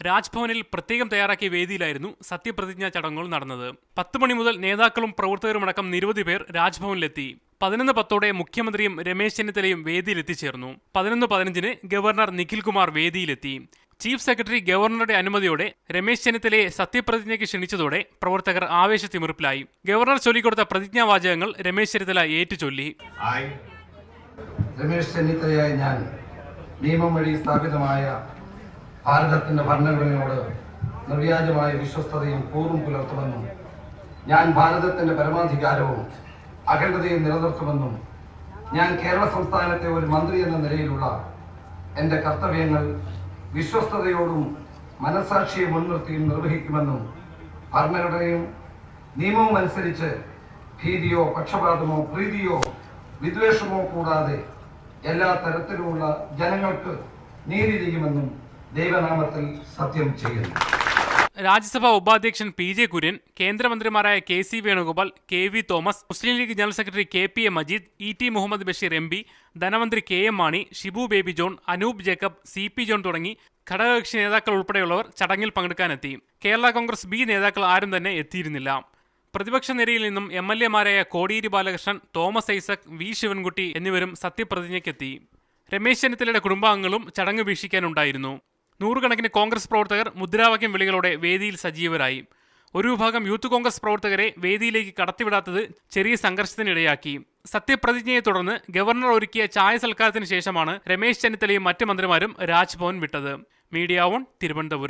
രാജ്ഭവനിൽ പ്രത്യേകം തയ്യാറാക്കിയ വേദിയിലായിരുന്നു സത്യപ്രതിജ്ഞാ ചടങ്ങുകൾ നടന്നത്. 10 മണി മുതൽ നേതാക്കളും പ്രവർത്തകരുമടക്കം നിരവധി പേർ രാജ്ഭവനിലെത്തി. 11:10 മുഖ്യമന്ത്രിയും രമേശ് ചെന്നിത്തലയും വേദിയിലെത്തിച്ചേർന്നു. 11:15 ഗവർണർ നിഖിൽ കുമാർ വേദിയിലെത്തി. ചീഫ് സെക്രട്ടറി ഗവർണറുടെ അനുമതിയോടെ രമേശ് ചെന്നിത്തലയെ സത്യപ്രതിജ്ഞയ്ക്ക് ക്ഷണിച്ചതോടെ പ്രവർത്തകർ ആവേശത്തിമിർപ്പിലായി. ഗവർണർ ചൊല്ലിക്കൊടുത്ത പ്രതിജ്ഞാവാചകങ്ങൾ രമേശ് ചെന്നിത്തല ഏറ്റുചൊല്ലി. രമേശ് ചെന്നിത്തലയായി ഞാൻ നിയമം വഴി സ്ഥാപിതമായ ഭാരതത്തിന്റെ ഭരണഘടനയോട് നിർവ്യാജമായ വിശ്വസ്തതയും കൂറും പുലർത്തുമെന്നും ഞാൻ ഭാരതത്തിന്റെ പരമാധികാരവും അഖണ്ഡതയും നിലനിർത്തുമെന്നും ഞാൻ കേരള സംസ്ഥാനത്തെ ഒരു മന്ത്രി എന്ന നിലയിലുള്ള എൻ്റെ കർത്തവ്യങ്ങൾ വിശ്വസ്തയോടും മനസാക്ഷിയെ മുൻനിർത്തിയും നിർവഹിക്കുമെന്നും ഭരണഘടനയും നിയമവും അനുസരിച്ച് ഭീതിയോ പക്ഷപാതമോ പ്രീതിയോ വിദ്വേഷമോ കൂടാതെ എല്ലാ തരത്തിലുമുള്ള ജനങ്ങൾക്ക് നീതി ചെയ്യുമെന്നും ദൈവനാമത്തിൽ സത്യം ചെയ്യുന്നു. രാജ്യസഭാ ഉപാധ്യക്ഷൻ PJ കുര്യൻ, കേന്ദ്രമന്ത്രിമാരായ KC Venugopal, KV Thomas, Muslim League general secretary KPA Majeed, ET Muhammad Basheer MP, ധനമന്ത്രി KM Mani, Shibu Baby John, Anoop Jacob, CP John തുടങ്ങി ഘടകകക്ഷി നേതാക്കൾ ഉൾപ്പെടെയുള്ളവർ ചടങ്ങിൽ പങ്കെടുക്കാനെത്തി. കേരള കോൺഗ്രസ് B നേതാക്കൾ ആരും തന്നെ എത്തിയിരുന്നില്ല. പ്രതിപക്ഷ നിരയിൽ നിന്നും MLA മാരായ കോടിയേരി ബാലകൃഷ്ണൻ, തോമസ് ഐസക്, V ശിവൻകുട്ടി എന്നിവരും സത്യപ്രതിജ്ഞയ്ക്കെത്തി. രമേശ് ചെന്നിത്തലയുടെ കുടുംബാംഗങ്ങളും ചടങ്ങ് വീക്ഷിക്കാനുണ്ടായിരുന്നു. നൂറുകണക്കിന് കോൺഗ്രസ് പ്രവർത്തകർ മുദ്രാവാക്യം വിളികളോടെ വേദിയിൽ സജീവരായി. ഒരു വിഭാഗം യൂത്ത് കോൺഗ്രസ് പ്രവർത്തകരെ വേദിയിലേക്ക് കടത്തിവിടാത്തത് ചെറിയ സംഘർഷത്തിനിടയാക്കി. സത്യപ്രതിജ്ഞയെ തുടർന്ന് ഗവർണർ ഒരുക്കിയ ചായ സൽക്കാരത്തിന് ശേഷമാണ് രമേശ് ചെന്നിത്തലയും മറ്റ് മന്ത്രിമാരും രാജ്ഭവൻ വിട്ടത്. മീഡിയ 1 തിരുവനന്തപുരം.